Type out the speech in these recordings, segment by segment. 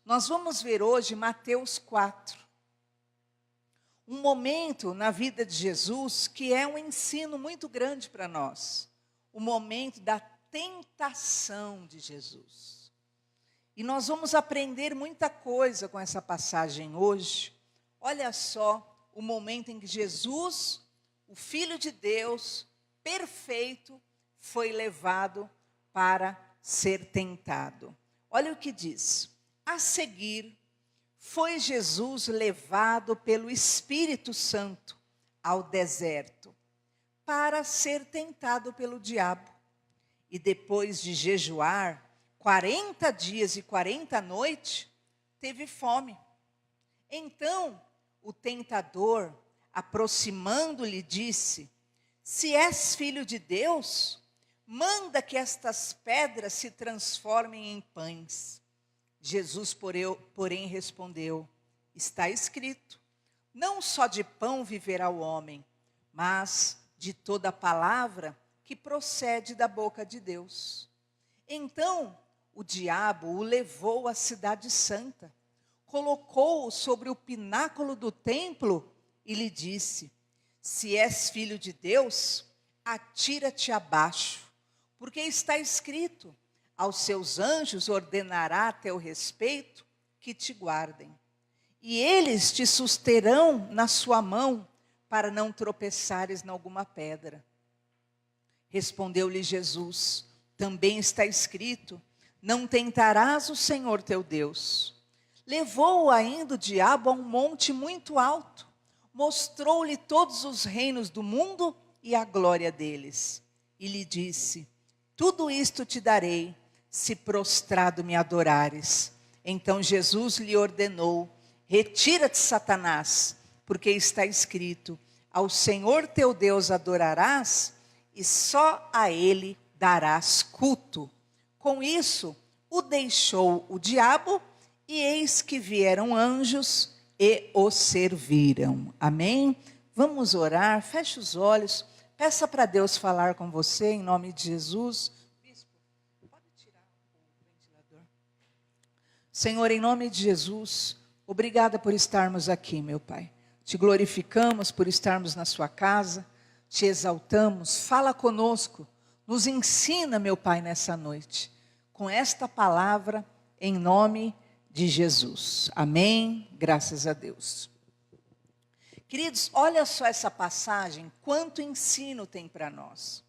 Nós vamos ver hoje Mateus 4. Um momento na vida de Jesus que é um ensino muito grande para nós. O momento da tentação de Jesus. E nós vamos aprender muita coisa com essa passagem hoje. Olha só o momento em que Jesus, o Filho de Deus, perfeito, foi levado para ser tentado. Olha o que diz. A seguir, foi Jesus levado pelo Espírito Santo ao deserto para ser tentado pelo diabo. E depois de jejuar 40 dias e 40 noites, teve fome. Então, o tentador, aproximando-lhe, disse: se és filho de Deus, manda que estas pedras se transformem em pães. Jesus, porém, respondeu: está escrito, não só de pão viverá o homem, mas de toda palavra que procede da boca de Deus. Então, o diabo o levou à cidade santa, colocou-o sobre o pináculo do templo e lhe disse: se és filho de Deus, atira-te abaixo, porque está escrito, aos seus anjos ordenará a teu respeito que te guardem. E eles te susterão na sua mão, para não tropeçares em alguma pedra. Respondeu-lhe Jesus: também está escrito, não tentarás o Senhor teu Deus. Levou-o ainda o diabo a um monte muito alto, mostrou-lhe todos os reinos do mundo e a glória deles. E lhe disse: tudo isto te darei, se prostrado me adorares. Então Jesus lhe ordenou: retira-te, Satanás, porque está escrito, ao Senhor teu Deus adorarás, e só a ele darás culto. Com isso, o deixou o diabo, e eis que vieram anjos e o serviram. Amém? Vamos orar, feche os olhos, peça para Deus falar com você, em nome de Jesus. Bispo, pode tirar o ventilador? Senhor, em nome de Jesus, obrigada por estarmos aqui, meu Pai. Te glorificamos por estarmos na sua casa, te exaltamos, fala conosco, nos ensina, meu Pai, nessa noite, com esta palavra, em nome de Jesus. Amém? Graças a Deus. Queridos, olha só essa passagem, quanto ensino tem para nós.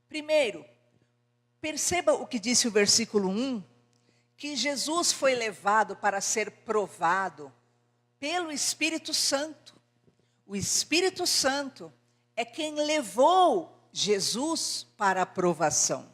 Primeiro, perceba o que disse o versículo 1, que Jesus foi levado para ser provado pelo Espírito Santo. O Espírito Santo é quem levou Jesus para a provação.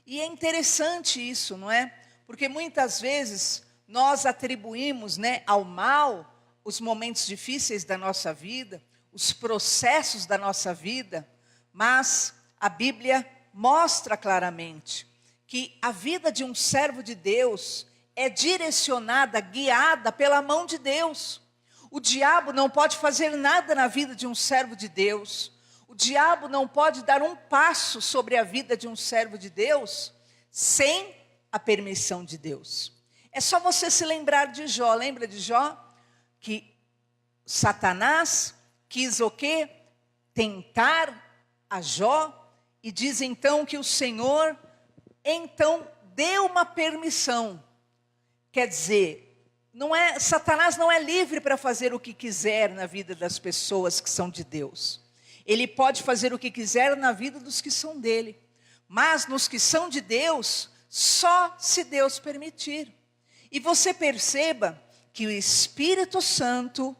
E é interessante isso, não é? Porque muitas vezes nós atribuímos, ao mal os momentos difíceis da nossa vida, os processos da nossa vida, mas a Bíblia mostra claramente que a vida de um servo de Deus é direcionada, guiada pela mão de Deus. O diabo não pode fazer nada na vida de um servo de Deus. O diabo não pode dar um passo sobre a vida de um servo de Deus sem a permissão de Deus. É só você se lembrar de Jó. Lembra de Jó? Que Satanás quis o quê? Tentar a Jó. E diz então que o Senhor então deu uma permissão. Quer dizer, Satanás não é livre para fazer o que quiser na vida das pessoas que são de Deus. Ele pode fazer o que quiser na vida dos que são dele. Mas nos que são de Deus, só se Deus permitir. E você perceba que o Espírito Santo,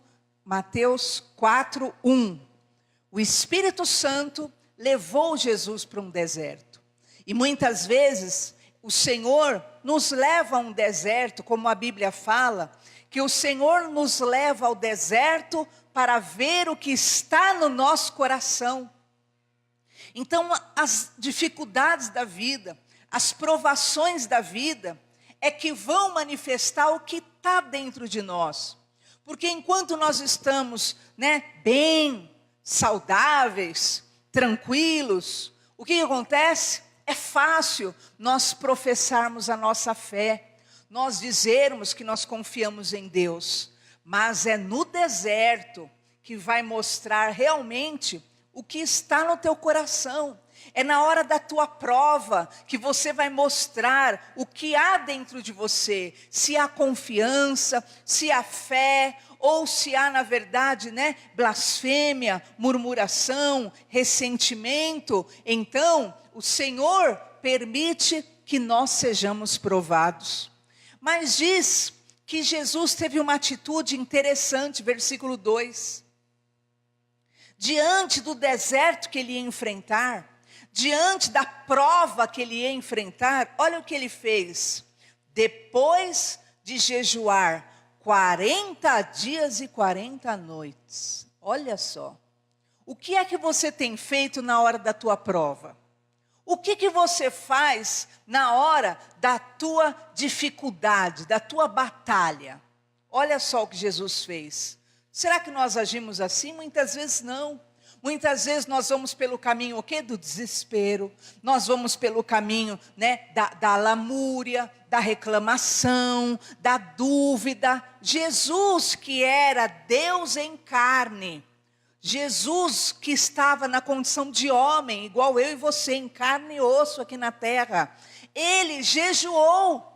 Mateus 4:1, o Espírito Santo levou Jesus para um deserto. E muitas vezes o Senhor nos leva a um deserto, como a Bíblia fala, que o Senhor nos leva ao deserto para ver o que está no nosso coração. Então, as dificuldades da vida, as provações da vida, é que vão manifestar o que está dentro de nós. Porque enquanto nós estamos, bem, saudáveis, tranquilos, o que acontece? É fácil nós professarmos a nossa fé, nós dizermos que nós confiamos em Deus, mas é no deserto que vai mostrar realmente o que está no teu coração. É na hora da tua prova que você vai mostrar o que há dentro de você. Se há confiança, se há fé, ou se há, na verdade, blasfêmia, murmuração, ressentimento. Então, o Senhor permite que nós sejamos provados. Mas diz que Jesus teve uma atitude interessante, versículo 2. Diante do deserto que ele ia enfrentar, diante da prova que ele ia enfrentar, olha o que ele fez. Depois de jejuar 40 dias e 40 noites. Olha só. O que é que você tem feito na hora da tua prova? O que você faz na hora da tua dificuldade, da tua batalha? Olha só o que Jesus fez. Será que nós agimos assim? Muitas vezes não. Muitas vezes nós vamos pelo caminho o quê? Do desespero. Nós vamos pelo caminho da lamúria, da reclamação, da dúvida. Jesus, que era Deus em carne, Jesus que estava na condição de homem, igual eu e você, em carne e osso aqui na terra, ele jejuou.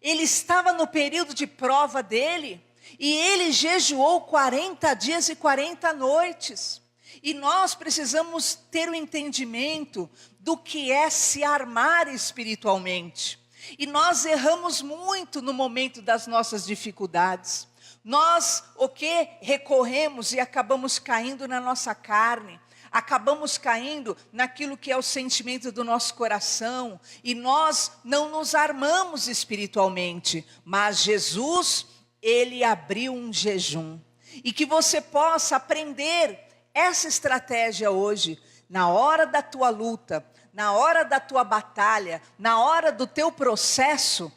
Ele estava no período de prova dele, e ele jejuou 40 dias e 40 noites. E nós precisamos ter o entendimento do que é se armar espiritualmente. E nós erramos muito no momento das nossas dificuldades. Nós, recorremos e acabamos caindo na nossa carne. Acabamos caindo naquilo que é o sentimento do nosso coração. E nós não nos armamos espiritualmente. Mas Jesus, ele abriu um jejum. E que você possa aprender essa estratégia hoje, na hora da tua luta, na hora da tua batalha, na hora do teu processo.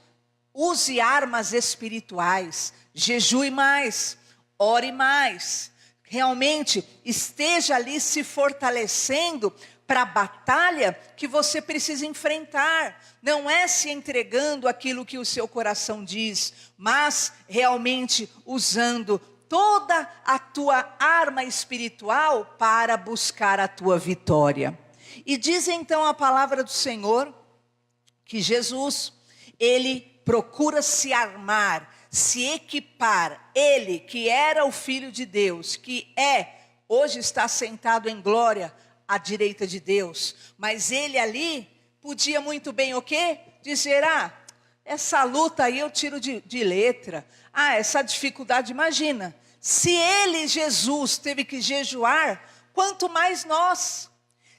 Use armas espirituais, jejue mais, ore mais. Realmente esteja ali se fortalecendo para a batalha que você precisa enfrentar. Não é se entregando aquilo que o seu coração diz, mas realmente usando toda a tua arma espiritual para buscar a tua vitória. E diz então a palavra do Senhor que Jesus, ele procura se armar, se equipar. Ele que era o Filho de Deus, que hoje está sentado em glória à direita de Deus. Mas ele ali podia muito bem dizer, essa luta aí eu tiro de letra. Essa dificuldade, imagina. Se ele, Jesus, teve que jejuar, quanto mais nós.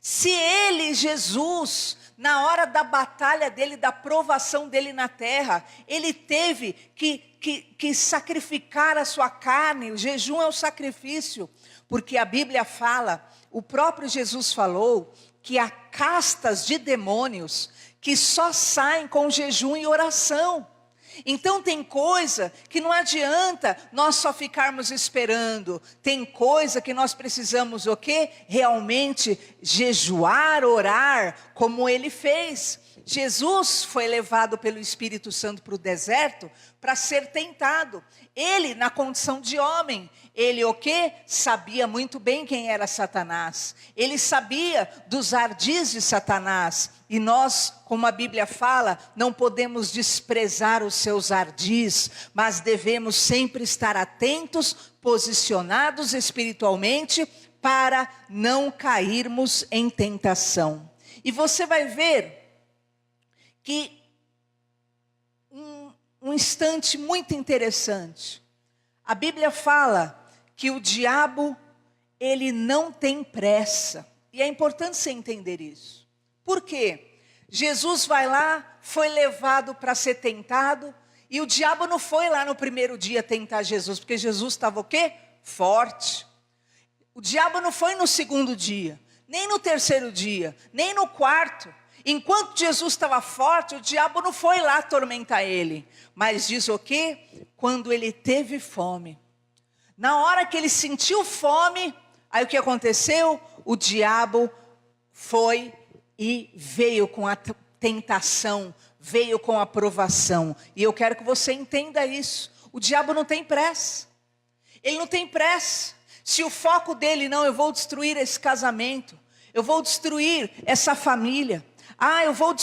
Se ele, Jesus, na hora da batalha dele, da provação dele na terra, ele teve que sacrificar a sua carne. O jejum é o sacrifício, porque a Bíblia fala, o próprio Jesus falou, que há castas de demônios que só saem com jejum e oração. Então tem coisa que não adianta nós só ficarmos esperando. Tem coisa que nós precisamos realmente jejuar, orar, como ele fez. Jesus foi levado pelo Espírito Santo para o deserto para ser tentado. Ele, na condição de homem, ele sabia muito bem quem era Satanás. Ele sabia dos ardis de Satanás. E nós, como a Bíblia fala, não podemos desprezar os seus ardis, mas devemos sempre estar atentos, posicionados espiritualmente, para não cairmos em tentação. E você vai ver que um instante muito interessante. A Bíblia fala que o diabo, ele não tem pressa. E é importante você entender isso. Por quê? Jesus vai lá, foi levado para ser tentado, e o diabo não foi lá no primeiro dia tentar Jesus, porque Jesus estava forte. O diabo não foi no segundo dia, nem no terceiro dia, nem no quarto. Enquanto Jesus estava forte, o diabo não foi lá atormentar ele. Mas diz quando ele teve fome. Na hora que ele sentiu fome, aí o que aconteceu? O diabo foi e veio com a tentação, veio com a provação. E eu quero que você entenda isso. O diabo não tem pressa. Ele não tem pressa. Se o foco dele, não, eu vou destruir esse casamento, eu vou destruir essa família, eu vou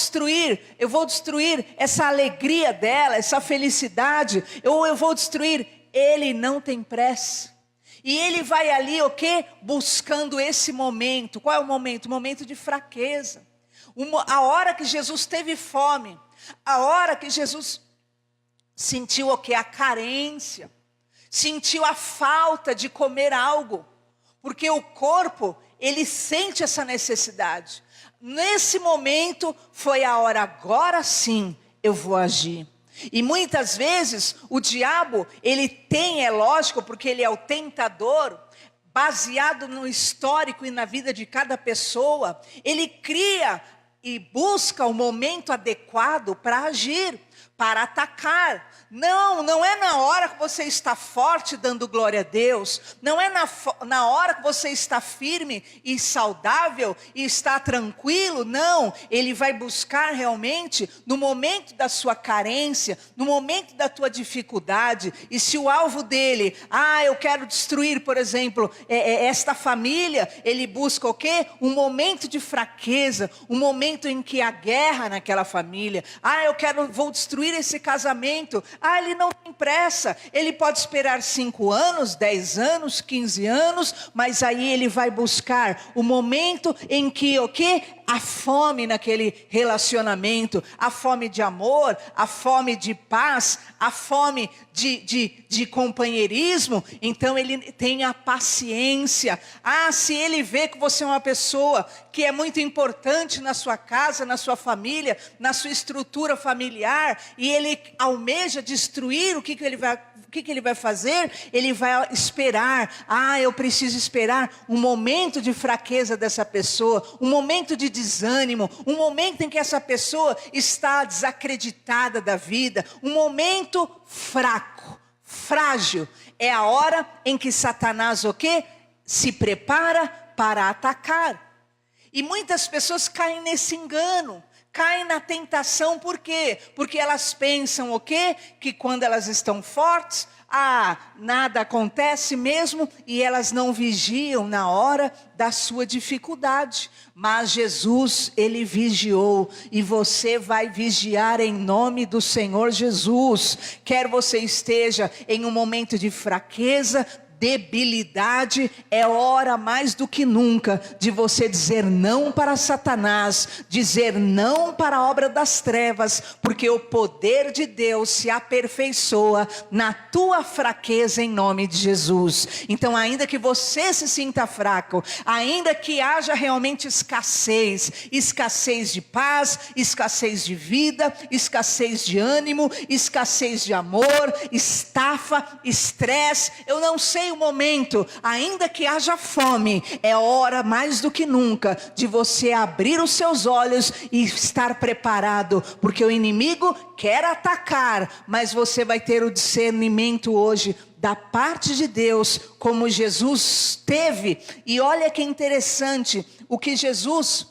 destruir essa alegria dela, essa felicidade, ou eu vou destruir. Ele não tem pressa. E ele vai ali, o quê? Buscando esse momento. Qual é o momento? O momento de fraqueza. A hora que Jesus teve fome, a hora que Jesus sentiu o quê? A carência, sentiu a falta de comer algo, porque o corpo, ele sente essa necessidade. Nesse momento, foi a hora, agora sim, eu vou agir. E muitas vezes, o diabo, ele tem, é lógico, porque ele é o tentador, baseado no histórico e na vida de cada pessoa, ele cria e busca o momento adequado para agir, para atacar. Não é na hora que você está forte dando glória a Deus, não é na hora que você está firme e saudável e está tranquilo, não. Ele vai buscar realmente no momento da sua carência, no momento da tua dificuldade. E se o alvo dele, eu quero destruir, por exemplo, esta família, ele busca o quê? Um momento de fraqueza, um momento em que há guerra naquela família. Vou destruir esse casamento. Ele não tem pressa, ele pode esperar 5 anos, 10 anos, 15 anos, mas aí ele vai buscar o momento em que o quê? A fome naquele relacionamento, a fome de amor, a fome de paz, a fome de companheirismo. Então ele tem a paciência. Se ele vê que você é uma pessoa que é muito importante na sua casa, na sua família, na sua estrutura familiar, e ele almeja destruir, o que ele vai fazer? Ele vai esperar. Eu preciso esperar um momento de fraqueza dessa pessoa, um momento de desânimo, um momento em que essa pessoa está desacreditada da vida, um momento fraco, frágil. É a hora em que Satanás o quê? Se prepara para atacar. E muitas pessoas caem nesse engano, caem na tentação. Por quê? Porque elas pensam o quê? Que quando elas estão fortes, nada acontece mesmo, e elas não vigiam na hora da sua dificuldade. Mas Jesus, ele vigiou, e você vai vigiar em nome do Senhor Jesus. Quer você esteja em um momento de fraqueza, debilidade, é hora mais do que nunca de você dizer não para Satanás, dizer não para a obra das trevas, porque o poder de Deus se aperfeiçoa na tua fraqueza em nome de Jesus. Então, ainda que você se sinta fraco, ainda que haja realmente escassez de paz, escassez de vida, escassez de ânimo, escassez de amor, estafa, estresse, eu não sei o momento, ainda que haja fome, é hora mais do que nunca de você abrir os seus olhos e estar preparado, porque o inimigo quer atacar, mas você vai ter o discernimento hoje da parte de Deus, como Jesus teve. E olha que interessante o que Jesus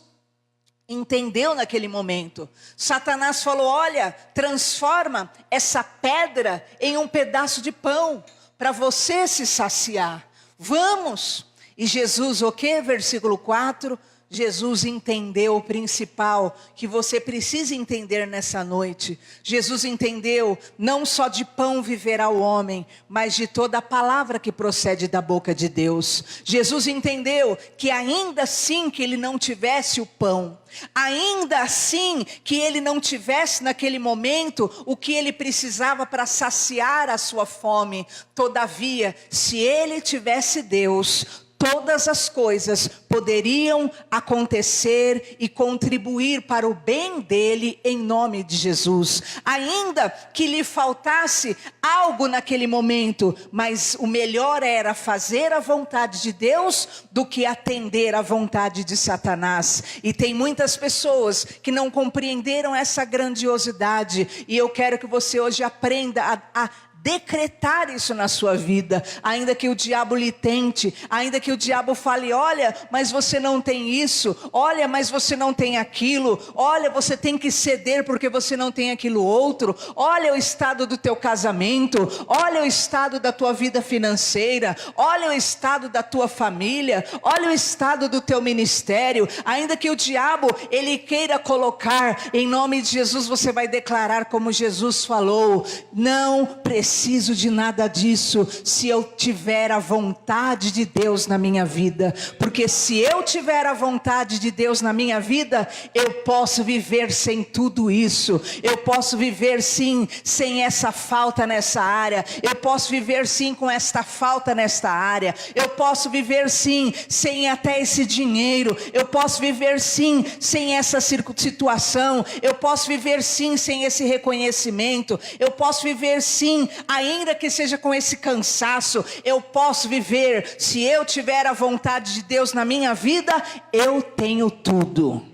entendeu naquele momento. Satanás falou: olha, transforma essa pedra em um pedaço de pão, para você se saciar. Vamos. E Jesus, o que? Versículo 4, Jesus entendeu o principal que você precisa entender nessa noite. Jesus entendeu, não só de pão viverá o homem, mas de toda a palavra que procede da boca de Deus. Jesus entendeu que ainda assim que ele não tivesse o pão, ainda assim que ele não tivesse naquele momento o que ele precisava para saciar a sua fome, todavia, se ele tivesse Deus, todas as coisas poderiam acontecer e contribuir para o bem dele em nome de Jesus. Ainda que lhe faltasse algo naquele momento, mas o melhor era fazer a vontade de Deus do que atender à vontade de Satanás. E tem muitas pessoas que não compreenderam essa grandiosidade, e eu quero que você hoje aprenda a decretar isso na sua vida, ainda que o diabo lhe tente, ainda que o diabo fale, olha, mas você não tem isso, olha, mas você não tem aquilo, olha, você tem que ceder porque você não tem aquilo outro, olha o estado do teu casamento, olha o estado da tua vida financeira, olha o estado da tua família, olha o estado do teu ministério, ainda que o diabo, ele queira colocar, em nome de Jesus, você vai declarar como Jesus falou, não preciso de nada disso, se eu tiver a vontade de Deus na minha vida, porque se eu tiver a vontade de Deus na minha vida, eu posso viver sem tudo isso, eu posso viver sim, sem essa falta nessa área, eu posso viver sim com esta falta nesta área, eu posso viver sim, sem até esse dinheiro, eu posso viver sim, sem essa situação, eu posso viver sim, sem esse reconhecimento, eu posso viver sim, ainda que seja com esse cansaço, eu posso viver, se eu tiver a vontade de Deus na minha vida, eu tenho tudo.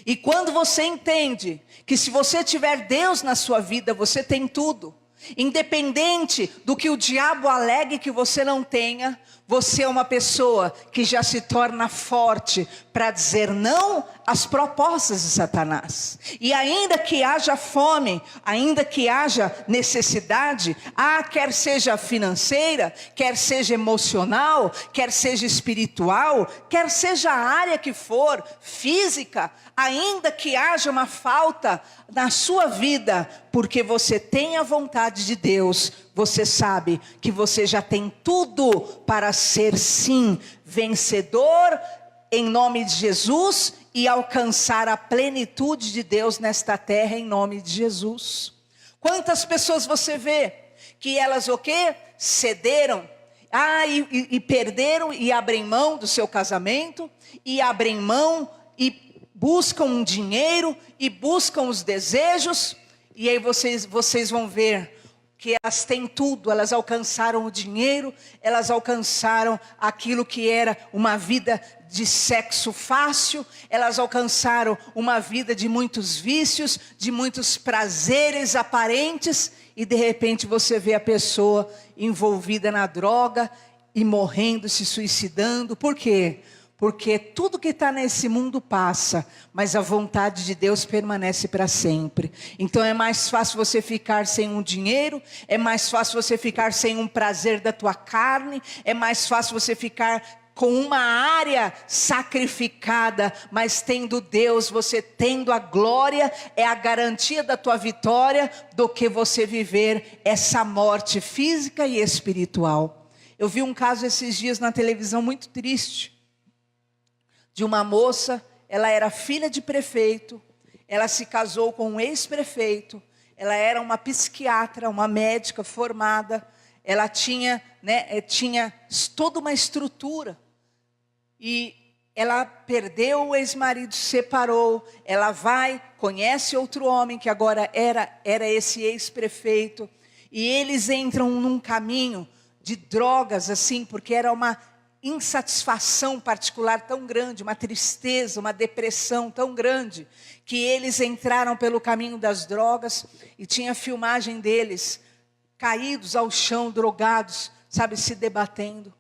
E quando você entende que se você tiver Deus na sua vida, você tem tudo, independente do que o diabo alegue que você não tenha, você é uma pessoa que já se torna forte para dizer não às propostas de Satanás. E ainda que haja fome, ainda que haja necessidade, quer seja financeira, quer seja emocional, quer seja espiritual, quer seja a área que for, física, ainda que haja uma falta na sua vida, porque você tem a vontade de Deus, você sabe que você já tem tudo para ser sim, vencedor em nome de Jesus e alcançar a plenitude de Deus nesta terra em nome de Jesus. Quantas pessoas você vê que elas o quê? Cederam, e perderam e abrem mão do seu casamento, e abrem mão e buscam um dinheiro e buscam os desejos, e aí vocês vão ver que elas têm tudo, elas alcançaram o dinheiro, elas alcançaram aquilo que era uma vida de sexo fácil, elas alcançaram uma vida de muitos vícios, de muitos prazeres aparentes, e de repente você vê a pessoa envolvida na droga, e morrendo, se suicidando. Por quê? Porque tudo que está nesse mundo passa, mas a vontade de Deus permanece para sempre. Então é mais fácil você ficar sem um dinheiro, é mais fácil você ficar sem um prazer da tua carne, é mais fácil você ficar com uma área sacrificada, mas tendo Deus, você tendo a glória, é a garantia da tua vitória, do que você viver essa morte física e espiritual. Eu vi um caso esses dias na televisão muito triste, de uma moça, ela era filha de prefeito, ela se casou com um ex-prefeito, ela era uma psiquiatra, uma médica formada, ela tinha toda uma estrutura, e ela perdeu o ex-marido, separou, ela vai, conhece outro homem, que agora era esse ex-prefeito, e eles entram num caminho de drogas, assim, porque era uma insatisfação particular tão grande, uma tristeza, uma depressão tão grande, que eles entraram pelo caminho das drogas, e tinha filmagem deles, caídos ao chão, drogados, sabe, se debatendo,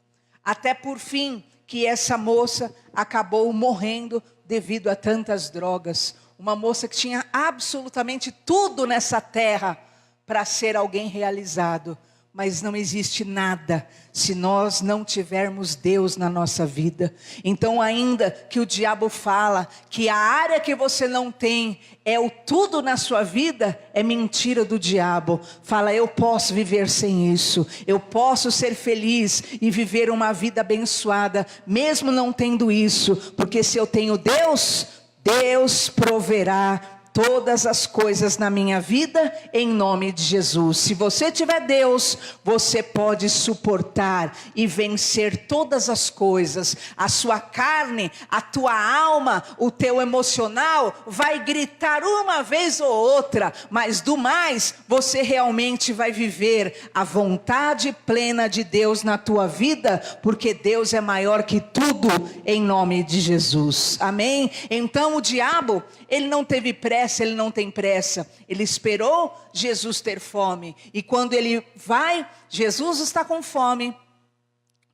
até por fim, que essa moça acabou morrendo devido a tantas drogas, uma moça que tinha absolutamente tudo nessa terra, para ser alguém realizado, mas não existe nada se nós não tivermos Deus na nossa vida. Então ainda que o diabo fala que a área que você não tem é o tudo na sua vida, é mentira do diabo. Fala, eu posso viver sem isso, eu posso ser feliz e viver uma vida abençoada, mesmo não tendo isso, porque se eu tenho Deus, Deus proverá todas as coisas na minha vida, em nome de Jesus. Se você tiver Deus, você pode suportar e vencer todas as coisas. A sua carne, a tua alma, o teu emocional vai gritar uma vez ou outra, mas do mais, você realmente vai viver a vontade plena de Deus na tua vida, porque Deus é maior que tudo, em nome de Jesus. Amém? Então o diabo, ele não teve pressa pressa, ele não tem pressa. Ele esperou Jesus ter fome. E quando ele vai, Jesus está com fome.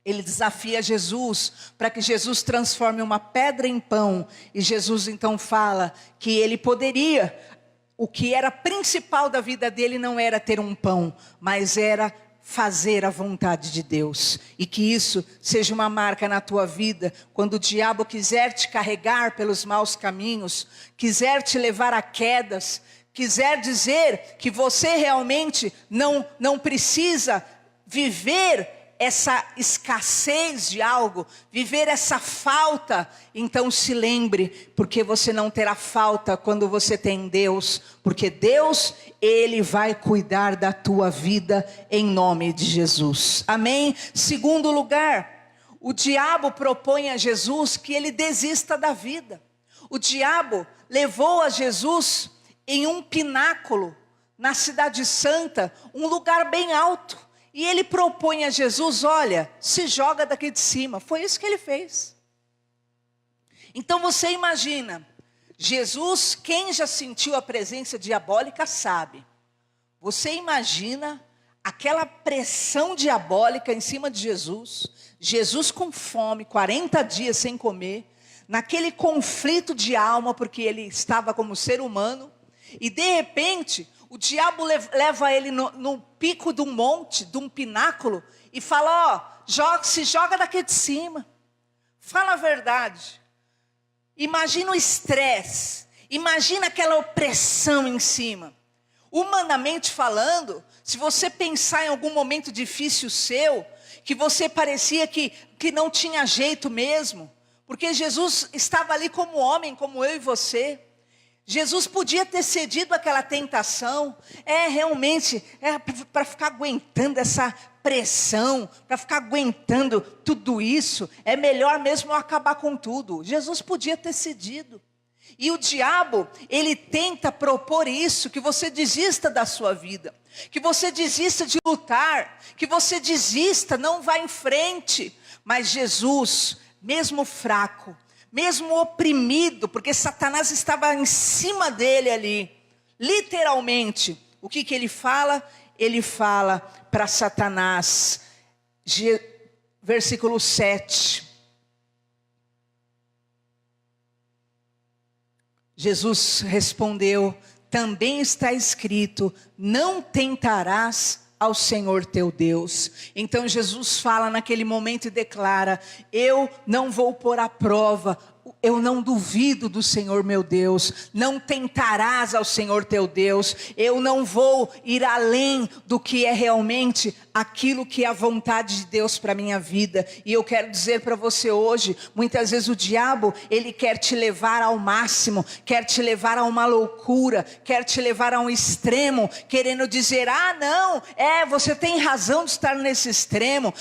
Ele desafia Jesus para que Jesus transforme uma pedra em pão. E Jesus então fala que ele poderia. O que era principal da vida dele não era ter um pão, mas era fazer a vontade de Deus. E que isso seja uma marca na tua vida. Quando o diabo quiser te carregar pelos maus caminhos, quiser te levar a quedas, quiser dizer que você realmente não precisa viver essa escassez de algo, viver essa falta, então se lembre, porque você não terá falta quando você tem Deus, porque Deus, Ele vai cuidar da tua vida em nome de Jesus, amém? Segundo lugar, o diabo propõe a Jesus que ele desista da vida. O diabo levou a Jesus em um pináculo, na cidade santa, um lugar bem alto. E ele propõe a Jesus, olha, se joga daqui de cima. Foi isso que ele fez. Então você imagina, Jesus, quem já sentiu a presença diabólica sabe. Você imagina aquela pressão diabólica em cima de Jesus. Jesus com fome, 40 dias sem comer. Naquele conflito de alma, porque ele estava como ser humano. E de repente, o diabo leva ele no pico de um monte, de um pináculo, e fala, se joga daqui de cima. Fala a verdade. Imagina o estresse, imagina aquela opressão em cima. Humanamente falando, se você pensar em algum momento difícil seu, que você parecia que não tinha jeito mesmo, porque Jesus estava ali como homem, como eu e você. Jesus podia ter cedido àquela tentação, realmente, para ficar aguentando essa pressão, para ficar aguentando tudo isso, é melhor mesmo eu acabar com tudo. Jesus podia ter cedido. E o diabo, ele tenta propor isso, que você desista da sua vida, que você desista de lutar, que você desista, não vá em frente. Mas Jesus, mesmo fraco, mesmo oprimido, porque Satanás estava em cima dele ali, literalmente, o que ele fala? Ele fala para Satanás, versículo 7. Jesus respondeu, também está escrito, não tentarás ao Senhor teu Deus. Então Jesus fala naquele momento e declara, eu não vou pôr à prova, eu não duvido do Senhor meu Deus, não tentarás ao Senhor teu Deus, eu não vou ir além do que é realmente aquilo que é a vontade de Deus para a minha vida. E eu quero dizer para você hoje, muitas vezes o diabo, ele quer te levar ao máximo, quer te levar a uma loucura, quer te levar a um extremo, querendo dizer, não, você tem razão de estar nesse extremo,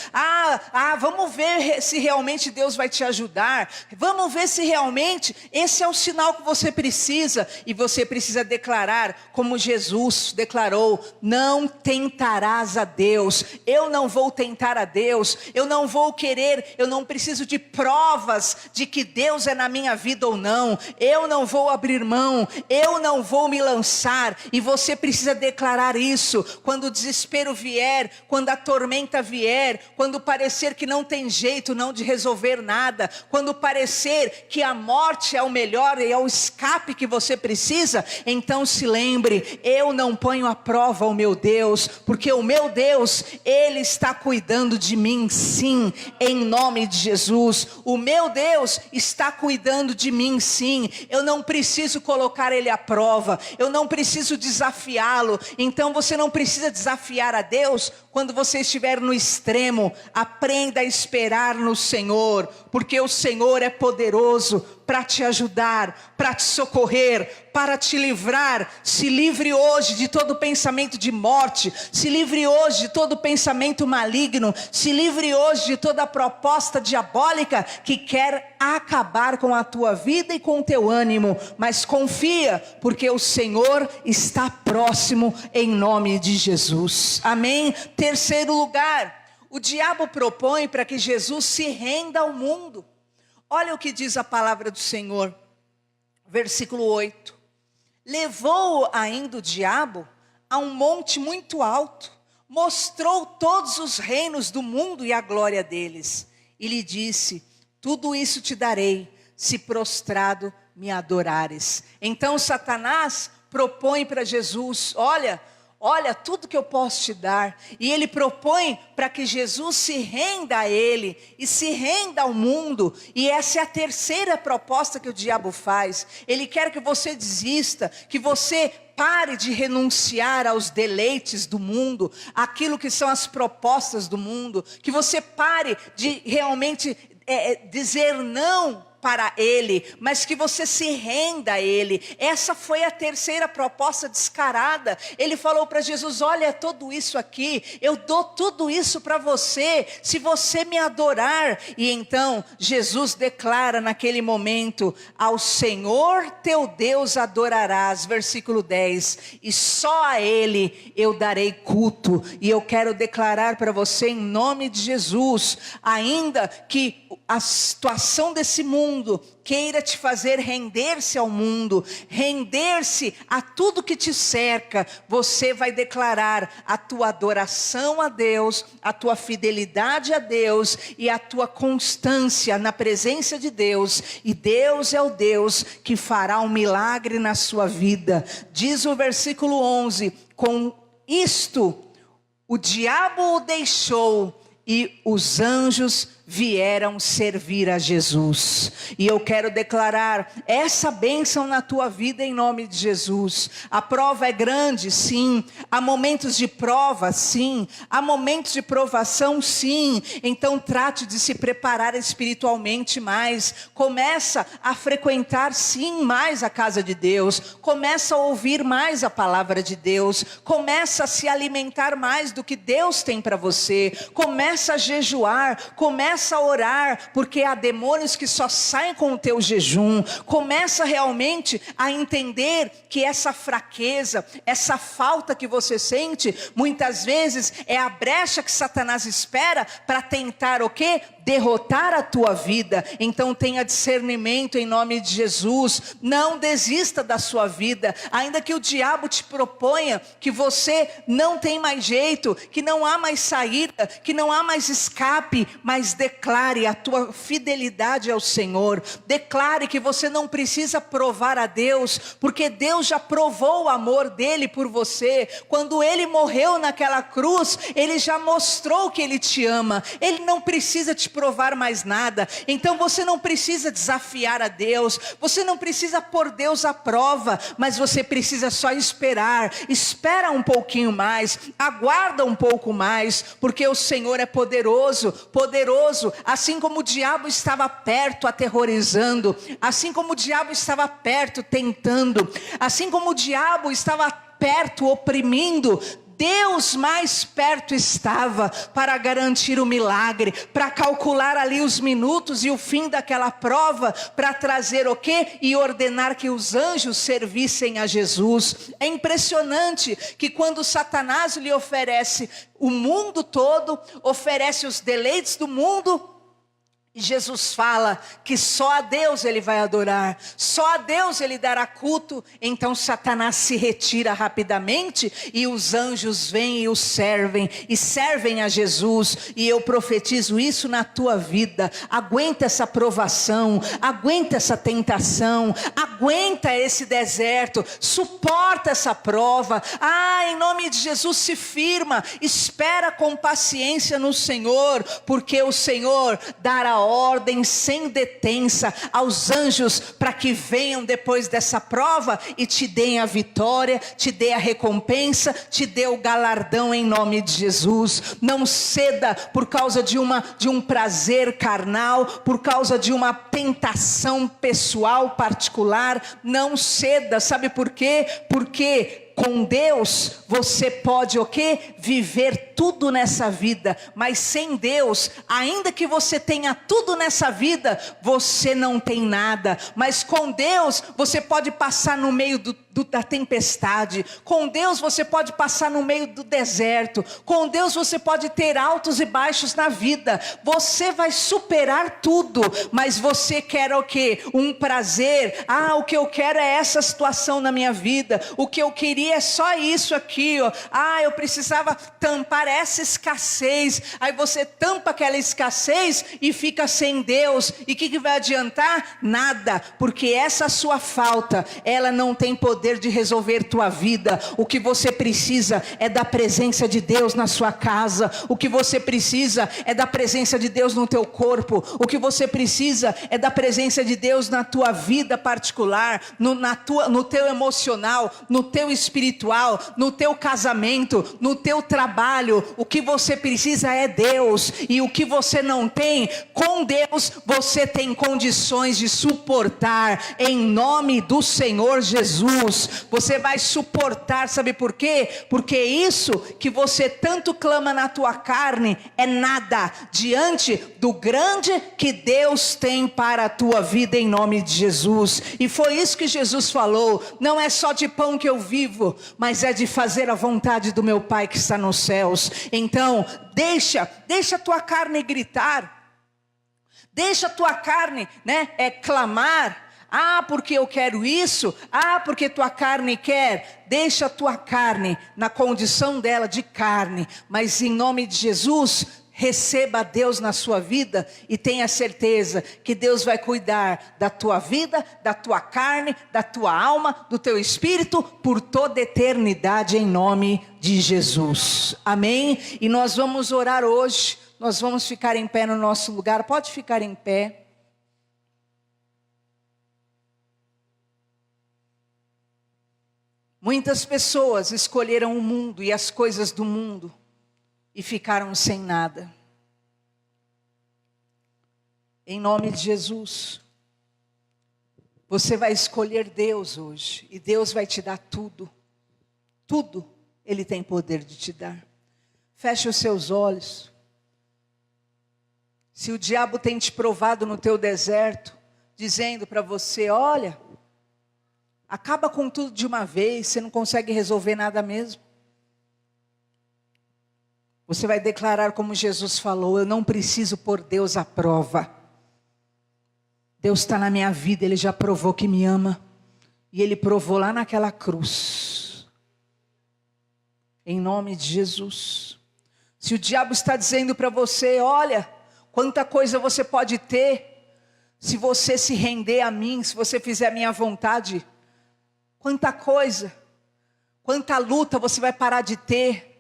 vamos ver se realmente Deus vai te ajudar, vamos ver se realmente esse é o sinal que você precisa, e você precisa declarar, como Jesus declarou, não tentarás a Deus. Eu não vou tentar a Deus, eu não vou querer, eu não preciso de provas de que Deus é na minha vida ou não, eu não vou abrir mão, eu não vou me lançar. E você precisa declarar isso, quando o desespero vier, quando a tormenta vier, quando parecer que não tem jeito não de resolver nada, quando parecer que a morte é o melhor e é o escape que você precisa, então se lembre, eu não ponho à prova o meu Deus, porque o meu Deus, Ele está cuidando de mim, sim, em nome de Jesus. O meu Deus está cuidando de mim, sim. Eu não preciso colocar Ele à prova, eu não preciso desafiá-lo. Então você não precisa desafiar a Deus quando você estiver no extremo. Aprenda a esperar no Senhor, porque o Senhor é poderoso para te ajudar, para te socorrer, para te livrar. Se livre hoje de todo pensamento de morte, se livre hoje de todo pensamento maligno, se livre hoje de toda proposta diabólica que quer acabar com a tua vida e com o teu ânimo. Mas confia, porque o Senhor está próximo, em nome de Jesus, amém? Terceiro lugar, o diabo propõe para que Jesus se renda ao mundo. Olha o que diz a palavra do Senhor, versículo 8. Levou ainda o diabo a um monte muito alto, mostrou todos os reinos do mundo e a glória deles, e lhe disse: tudo isso te darei, se prostrado me adorares. Então Satanás propõe para Jesus: olha tudo que eu posso te dar. E ele propõe para que Jesus se renda a ele e se renda ao mundo. E essa é a terceira proposta que o diabo faz. Ele quer que você desista, que você pare de renunciar aos deleites do mundo, aquilo que são as propostas do mundo, que você pare de realmente dizer não para ele, mas que você se renda a ele. Essa foi a terceira proposta descarada. Ele falou para Jesus: olha tudo isso aqui, eu dou tudo isso para você, se você me adorar. E então Jesus declara naquele momento: ao Senhor teu Deus adorarás, versículo 10, e só a ele eu darei culto. E eu quero declarar para você, em nome de Jesus, ainda que a situação desse mundo queira te fazer render-se ao mundo, render-se a tudo que te cerca, você vai declarar a tua adoração a Deus, a tua fidelidade a Deus e a tua constância na presença de Deus. E Deus é o Deus que fará um milagre na sua vida. Diz o versículo 11: com isto o diabo o deixou e os anjos vieram servir a Jesus. E eu quero declarar essa bênção na tua vida em nome de Jesus. A prova é grande, sim. Há momentos de prova, sim. Há momentos de provação, sim. Então trate de se preparar espiritualmente mais. Começa a frequentar, sim, mais a casa de Deus. Começa a ouvir mais a palavra de Deus. Começa a se alimentar mais do que Deus tem para você. Começa a jejuar. Começa a orar, porque há demônios que só saem com o teu jejum. Começa realmente a entender que essa fraqueza, essa falta que você sente, muitas vezes é a brecha que Satanás espera para tentar o quê? Derrotar a tua vida. Então tenha discernimento em nome de Jesus. Não desista da sua vida, ainda que o diabo te proponha que você não tem mais jeito, que não há mais saída, que não há mais escape, mas declare a tua fidelidade ao Senhor. Declare que você não precisa provar a Deus, porque Deus já provou o amor dele por você. Quando ele morreu naquela cruz, ele já mostrou que ele te ama. Ele não precisa te provar mais nada. Então você não precisa desafiar a Deus, você não precisa pôr Deus à prova, mas você precisa só esperar. Espera um pouquinho mais, aguarda um pouco mais, porque o Senhor é poderoso, poderoso. Assim como o diabo estava perto aterrorizando, assim como o diabo estava perto tentando, assim como o diabo estava perto oprimindo, Deus mais perto estava para garantir o milagre, para calcular ali os minutos e o fim daquela prova, para trazer o quê? E ordenar que os anjos servissem a Jesus. É impressionante que quando Satanás lhe oferece o mundo todo, oferece os deleites do mundo, e Jesus fala que só a Deus ele vai adorar, só a Deus ele dará culto. Então Satanás se retira rapidamente e os anjos vêm e o servem, e servem a Jesus. E eu profetizo isso na tua vida. Aguenta essa provação, aguenta essa tentação, aguenta esse deserto, suporta essa prova. Em nome de Jesus, se firma, espera com paciência no Senhor, porque o Senhor dará ordem sem detença aos anjos para que venham depois dessa prova e te deem a vitória, te dê a recompensa, te dê o galardão em nome de Jesus. Não ceda por causa de um prazer carnal, por causa de uma tentação pessoal particular. Não ceda, sabe por quê? Porque com Deus você pode o quê? Viver tudo nessa vida, mas sem Deus, ainda que você tenha tudo nessa vida, você não tem nada. Mas com Deus você pode passar no meio da tempestade. Com Deus você pode passar no meio do deserto. Com Deus você pode ter altos e baixos na vida. Você vai superar tudo. Mas você quer o quê? Um prazer. O que eu quero é essa situação na minha vida. O que eu queria é só isso aqui, ó. Eu precisava tampar essa escassez. Aí você tampa aquela escassez e fica sem Deus. E o que vai adiantar? Nada. Porque essa sua falta, ela não tem poder de resolver tua vida. O que você precisa é da presença de Deus na sua casa. O que você precisa é da presença de Deus no teu corpo. O que você precisa é da presença de Deus na tua vida particular, no teu emocional, no teu espiritual, no teu casamento, no teu trabalho. O que você precisa é Deus. E o que você não tem, com Deus você tem condições de suportar, em nome do Senhor Jesus. Você vai suportar, sabe por quê? Porque isso que você tanto clama na tua carne é nada diante do grande que Deus tem para a tua vida, em nome de Jesus. E foi isso que Jesus falou: não é só de pão que eu vivo, mas é de fazer a vontade do meu Pai que está nos céus. Então deixa a tua carne gritar. Deixa a tua carne, clamar. Porque eu quero isso. Porque tua carne quer. Deixa a tua carne na condição dela de carne. Mas em nome de Jesus, receba Deus na sua vida e tenha certeza que Deus vai cuidar da tua vida, da tua carne, da tua alma, do teu espírito, por toda a eternidade, em nome de Jesus. Amém? E nós vamos orar hoje. Nós vamos ficar em pé no nosso lugar. Pode ficar em pé. Muitas pessoas escolheram o mundo e as coisas do mundo e ficaram sem nada. Em nome de Jesus, você vai escolher Deus hoje. E Deus vai te dar tudo. Tudo Ele tem poder de te dar. Feche os seus olhos. Se o diabo tem te provado no teu deserto, dizendo para você: olha, acaba com tudo de uma vez, você não consegue resolver nada mesmo. Você vai declarar como Jesus falou: eu não preciso pôr Deus à prova. Deus está na minha vida, Ele já provou que me ama. E Ele provou lá naquela cruz. Em nome de Jesus. Se o diabo está dizendo para você: olha, quanta coisa você pode ter, se você se render a mim, se você fizer a minha vontade. Quanta coisa, quanta luta você vai parar de ter.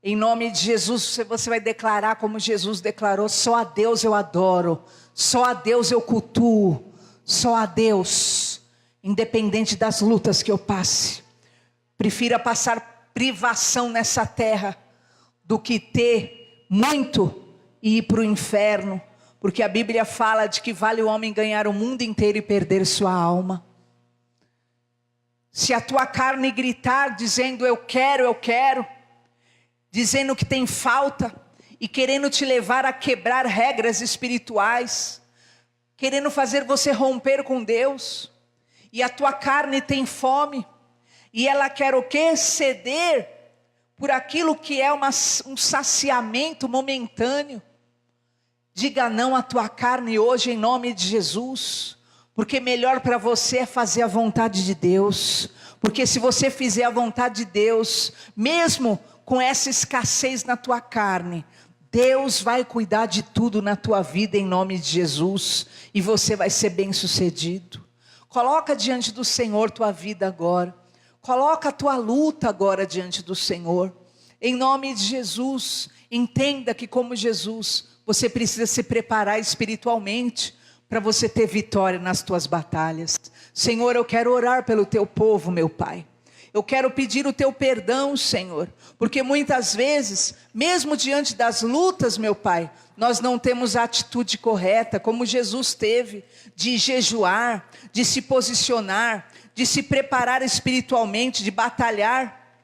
Em nome de Jesus, você vai declarar como Jesus declarou: só a Deus eu adoro, só a Deus eu cultuo, só a Deus, independente das lutas que eu passe. Prefira passar privação nessa terra, do que ter muito e ir para o inferno, porque a Bíblia fala de que vale o homem ganhar o mundo inteiro e perder sua alma. Se a tua carne gritar dizendo eu quero, dizendo que tem falta e querendo te levar a quebrar regras espirituais, querendo fazer você romper com Deus, e a tua carne tem fome, e ela quer o quê? Ceder por aquilo que é um saciamento momentâneo. Diga não à tua carne hoje em nome de Jesus, porque melhor para você é fazer a vontade de Deus. Porque se você fizer a vontade de Deus, mesmo com essa escassez na tua carne, Deus vai cuidar de tudo na tua vida em nome de Jesus, e você vai ser bem sucedido. Coloca diante do Senhor tua vida agora. Coloca a tua luta agora diante do Senhor. Em nome de Jesus, entenda que como Jesus, você precisa se preparar espiritualmente para você ter vitória nas tuas batalhas. Senhor, eu quero orar pelo teu povo, meu Pai. Eu quero pedir o teu perdão, Senhor, porque muitas vezes, mesmo diante das lutas, meu Pai, nós não temos a atitude correta, como Jesus teve, de jejuar, de se posicionar, de se preparar espiritualmente, de batalhar.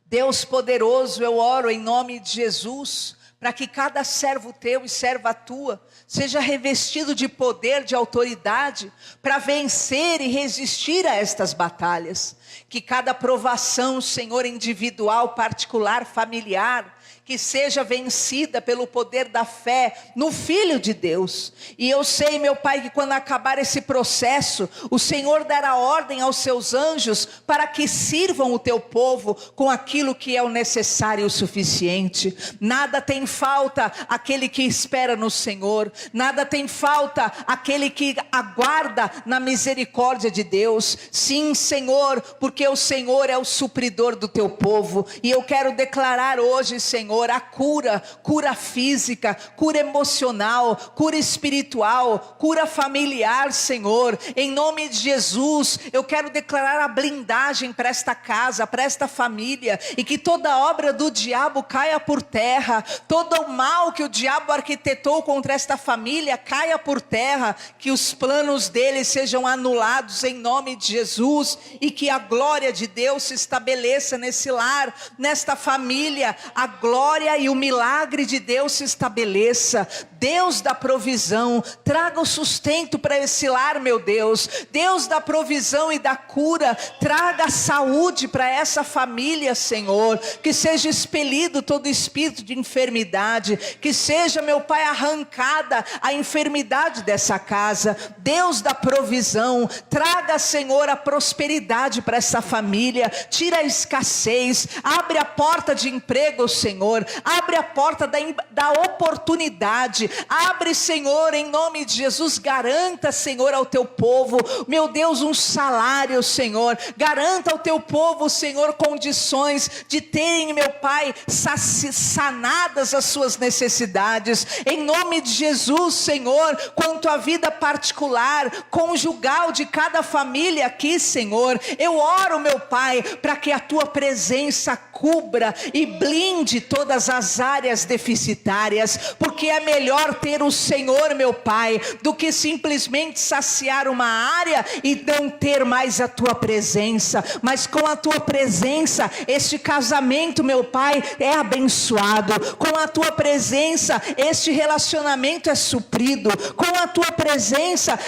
Deus poderoso, eu oro em nome de Jesus, para que cada servo teu e serva tua seja revestido de poder, de autoridade, para vencer e resistir a estas batalhas. Que cada provação, Senhor, individual, particular, familiar, que seja vencida pelo poder da fé no Filho de Deus. E eu sei, meu Pai, que quando acabar esse processo, o Senhor dará ordem aos seus anjos para que sirvam o teu povo com aquilo que é o necessário e o suficiente. Nada tem falta aquele que espera no Senhor, nada tem falta aquele que aguarda na misericórdia de Deus. Sim, Senhor, porque o Senhor é o supridor do teu povo. E eu quero declarar hoje, Senhor, a cura física, cura emocional, cura espiritual, cura familiar, Senhor, em nome de Jesus. Eu quero declarar a blindagem para esta casa, para esta família, e que toda obra do diabo caia por terra, todo o mal que o diabo arquitetou contra esta família caia por terra, que os planos dele sejam anulados em nome de Jesus, e que a glória de Deus se estabeleça nesse lar, nesta família, a glória e o milagre de Deus se estabeleça. Deus da provisão, traga o sustento para esse lar, meu Deus. Deus da provisão e da cura, traga a saúde para essa família, Senhor. Que seja expelido todo espírito de enfermidade, que seja, meu Pai, arrancada a enfermidade dessa casa. Deus da provisão, traga, Senhor, a prosperidade para essa família, tira a escassez, abre a porta de emprego, Senhor, abre a porta da oportunidade, abre, Senhor, em nome de Jesus, garanta, Senhor, ao teu povo, meu Deus, um salário, Senhor, garanta ao teu povo, Senhor, condições de terem, meu Pai, sanadas as suas necessidades, em nome de Jesus, Senhor, quanto à vida particular, conjugal de cada família aqui, Senhor, eu oro, meu Pai, para que a tua presença cubra e blinde todas as áreas deficitárias, porque é melhor ter o Senhor, meu Pai, do que simplesmente saciar uma área e não ter mais a tua presença. Mas com a tua presença, este casamento, meu Pai, é abençoado. Com a tua presença, este relacionamento é suprido. Com a tua presença,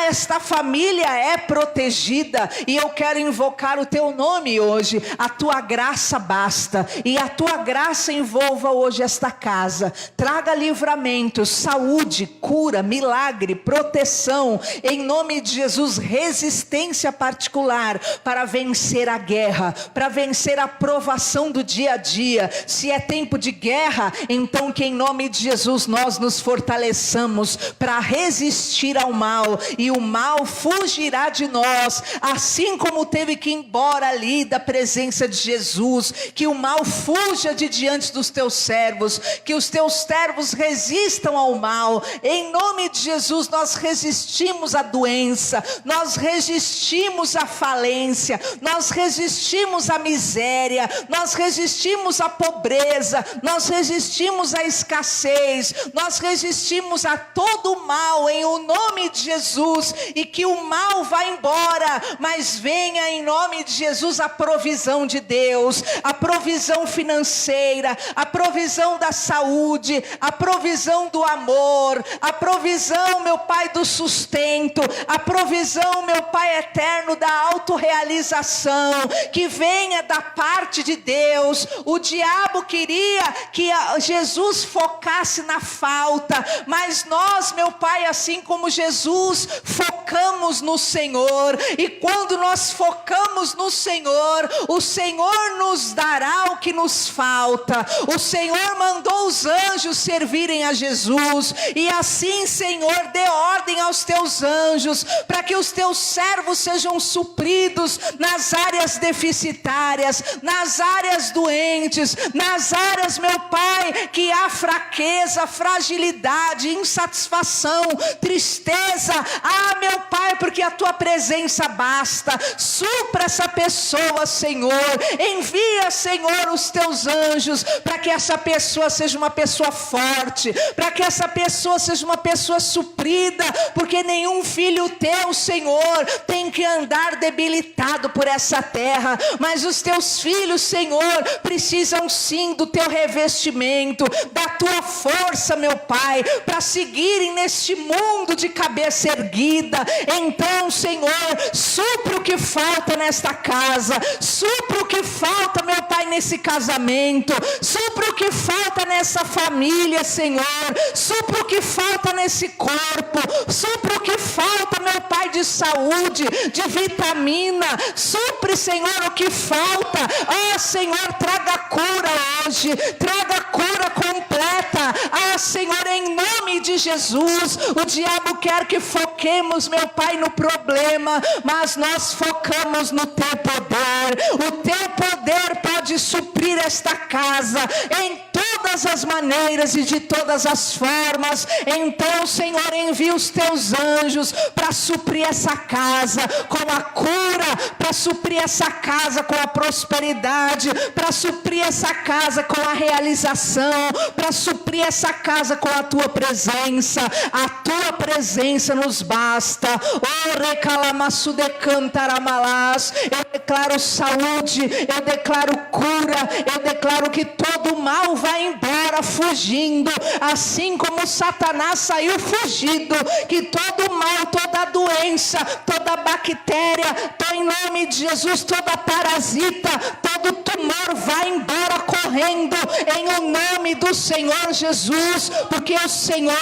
esta família é protegida. E eu quero invocar o teu nome hoje. A tua graça basta, e a tua graça envolva hoje esta casa. Traga livramento, saúde, cura, milagre, proteção, em nome de Jesus, resistência particular para vencer a guerra, para vencer a provação do dia a dia. Se é tempo de guerra, então que em nome de Jesus nós nos fortaleçamos para resistir ao mal, e o mal fugirá de nós, assim como teve que ir embora ali da presença de Jesus. Que o mal fuja de diante dos teus servos, que os teus servos resistam ao mal, em nome de Jesus. Nós resistimos à doença, nós resistimos à falência, nós resistimos à miséria, nós resistimos à pobreza, nós resistimos à escassez, nós resistimos a todo o mal em o nome de Jesus, e que o mal vá embora, mas venha em nome de Jesus a provisão de Deus, a provisão financeira, a provisão da saúde, a provisão do amor, a provisão, meu Pai, do sustento, a provisão, meu Pai eterno, da autorrealização, que venha da parte de Deus. O diabo queria que Jesus focasse na falta, mas nós, meu Pai, assim como Jesus, focamos no Senhor, e quando nós focamos no Senhor, o Senhor nos dará o que nos falta. O Senhor mandou os anjos servirem a Jesus, e assim, Senhor, dê ordem aos teus anjos, para que os teus servos sejam supridos nas áreas deficitárias, nas áreas doentes, nas áreas, meu Pai, que há fraqueza, fragilidade, insatisfação, tristeza. Meu Pai, porque a tua presença basta. Supre supra essa pessoa, Senhor. Envia, Senhor, os teus anjos, para que essa pessoa seja uma pessoa forte, para que essa pessoa seja uma pessoa suprida, porque nenhum filho teu, Senhor, tem que andar debilitado por essa terra, mas os teus filhos, Senhor, precisam sim do teu revestimento, da tua força, meu Pai, para seguirem neste mundo de cabeça erguida. Então, Senhor, supra o que falta nesta casa, supra o que falta, meu Pai, nesse casamento, supra o que falta nessa família, Senhor, supra o que falta nesse corpo, supra o que falta, meu Pai, de saúde, de vitamina, supre, Senhor, o que falta. Senhor, traga cura hoje, traga cura completa. Senhor, em nome de Jesus. O diabo quer que foquemos, meu Pai, no problema, mas nós focamos no teu poder. O teu poder pode suprir esta casa em todas as maneiras e de todas as formas. Então, Senhor, envia os teus anjos para suprir essa casa com a cura, para suprir essa casa com a prosperidade, para suprir essa casa com a realização, para suprir essa casa com a tua presença. A tua presença nos basta. Eu declaro saúde, eu declaro cura, eu declaro que todo mal vai embora fugindo, assim como Satanás saiu fugido, que todo mal, toda doença, toda bactéria, em nome de Jesus, toda parasita, todo tumor vai embora correndo, em o nome do Senhor Jesus, porque o Senhor,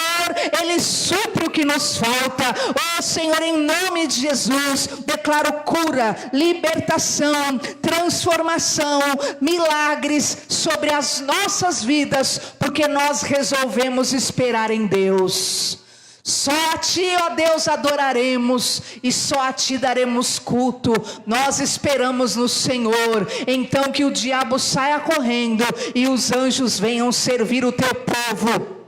Ele supre o que nos falta. Senhor, em nome de Jesus, declaro cura, libertação, transformação, milagres sobre as nossas vidas, porque nós resolvemos esperar em Deus. Só a Ti, ó Deus, adoraremos, e só a Ti daremos culto. Nós esperamos no Senhor. Então que o diabo saia correndo e os anjos venham servir o Teu povo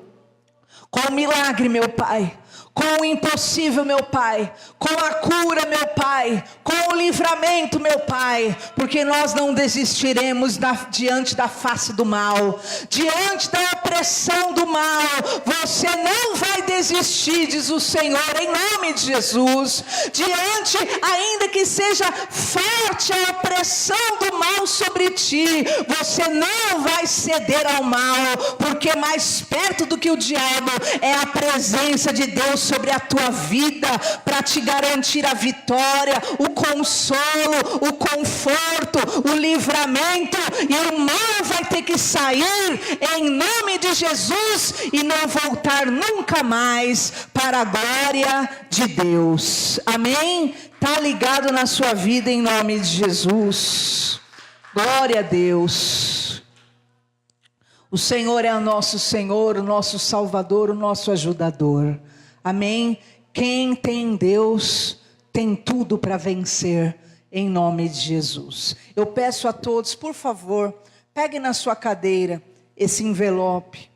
com milagre, meu Pai, com o impossível, meu Pai, com a cura, meu Pai, com o livramento, meu Pai, porque nós não desistiremos diante da face do mal, diante da opressão do mal. Você não vai desistir, diz o Senhor, em nome de Jesus. Diante, ainda que seja forte a opressão do mal sobre ti, você não vai ceder ao mal, porque mais perto do que o diabo é a presença de Deus sobre a tua vida, para te garantir a vitória, o consolo, o conforto, o livramento, e o mal vai ter que sair em nome de Jesus e não voltar nunca mais para a glória de Deus. Amém? Está ligado na sua vida em nome de Jesus. Glória a Deus. O Senhor é o nosso Senhor, o nosso Salvador, o nosso ajudador. Amém? Quem tem Deus tem tudo para vencer, em nome de Jesus. Eu peço a todos, por favor, pegue na sua cadeira esse envelope.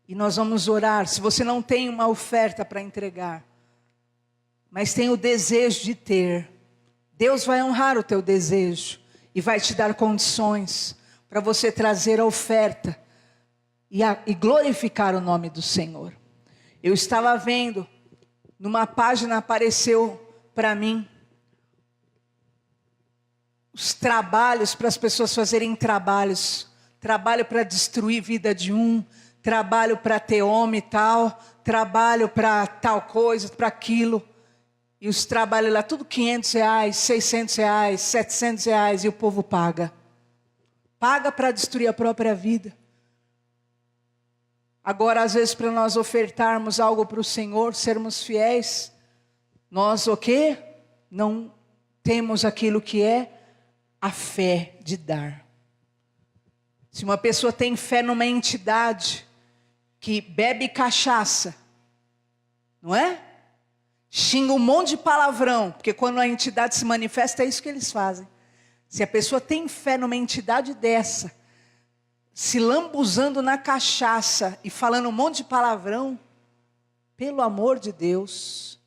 E nós vamos orar. Se você não tem uma oferta para entregar, mas tem o desejo de ter, Deus vai honrar o teu desejo e vai te dar condições para você trazer a oferta e glorificar o nome do Senhor. Eu estava vendo, numa página apareceu para mim, os trabalhos para as pessoas fazerem trabalhos. Trabalho para destruir a vida de um, trabalho para ter homem e tal, trabalho para tal coisa, para aquilo. E os trabalhos lá, tudo R$500, R$600, R$700, e o povo paga. Paga para destruir a própria vida. Agora, às vezes, para nós ofertarmos algo para o Senhor, sermos fiéis, nós o quê? Não temos aquilo que é a fé de dar. Se uma pessoa tem fé numa entidade que bebe cachaça, não é? Xinga um monte de palavrão, porque quando a entidade se manifesta é isso que eles fazem. Se a pessoa tem fé numa entidade dessa, se lambuzando na cachaça e falando um monte de palavrão, pelo amor de Deus,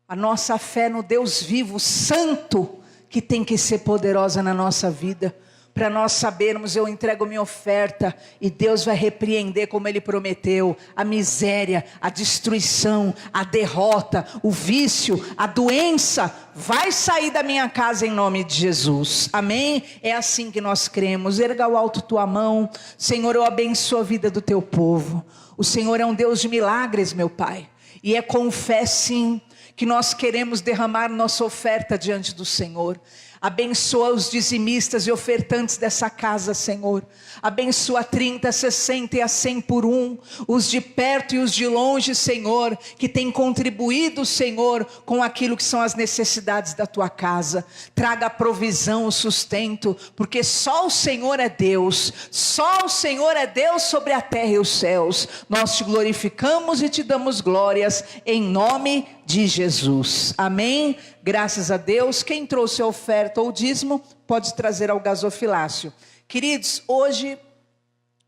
A nossa fé no Deus vivo, santo, que tem que ser poderosa na nossa vida. Para nós sabermos, eu entrego minha oferta e Deus vai repreender como Ele prometeu. A miséria, a destruição, a derrota, o vício, a doença vai sair da minha casa em nome de Jesus. Amém? É assim que nós cremos. Erga ao alto tua mão. Senhor, eu abençoo a vida do teu povo. O Senhor é um Deus de milagres, meu Pai. E é com fé sim que nós queremos derramar nossa oferta diante do Senhor. Abençoa os dizimistas e ofertantes dessa casa, Senhor. Abençoa 30, 60 e a 100 por um. Os de perto e os de longe, Senhor, que têm contribuído, Senhor, com aquilo que são as necessidades da tua casa. Traga a provisão, o sustento, porque só o Senhor é Deus. Só o Senhor é Deus sobre a terra e os céus. Nós te glorificamos e te damos glórias em nome de Jesus. Amém? Graças a Deus. Quem trouxe a oferta ou dízimo, pode trazer ao gasofilácio. Queridos, hoje,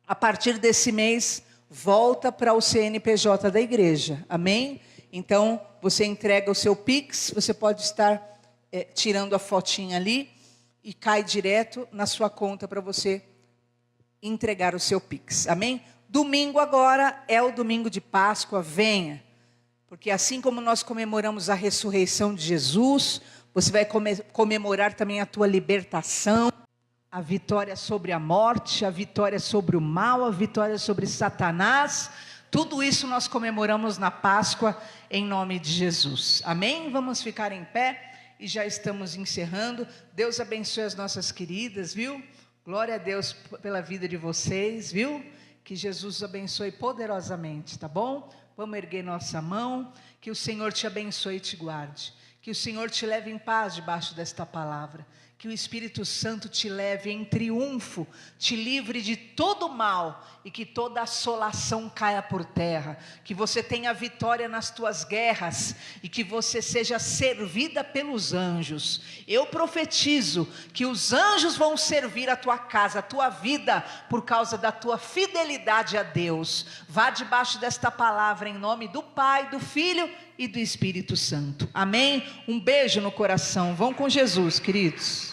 a partir desse mês, volta para o CNPJ da igreja. Amém? Então, você entrega o seu Pix, você pode estar tirando a fotinha ali e cai direto na sua conta para você entregar o seu Pix. Amém? Domingo agora é o domingo de Páscoa, venha. Porque assim como nós comemoramos a ressurreição de Jesus, você vai comemorar também a tua libertação, a vitória sobre a morte, a vitória sobre o mal, a vitória sobre Satanás. Tudo isso nós comemoramos na Páscoa em nome de Jesus. Amém? Vamos ficar em pé e já estamos encerrando. Deus abençoe as nossas queridas, viu? Glória a Deus pela vida de vocês, viu? Que Jesus os abençoe poderosamente, tá bom? Vamos erguer nossa mão, que o Senhor te abençoe e te guarde, que o Senhor te leve em paz debaixo desta palavra, que o Espírito Santo te leve em triunfo, te livre de todo mal e que toda assolação caia por terra, que você tenha vitória nas tuas guerras e que você seja servida pelos anjos. Eu profetizo que os anjos vão servir a tua casa, a tua vida, por causa da tua fidelidade a Deus. Vá debaixo desta palavra em nome do Pai, do Filho e do Espírito Santo. Amém? Um beijo no coração. Vão com Jesus, queridos.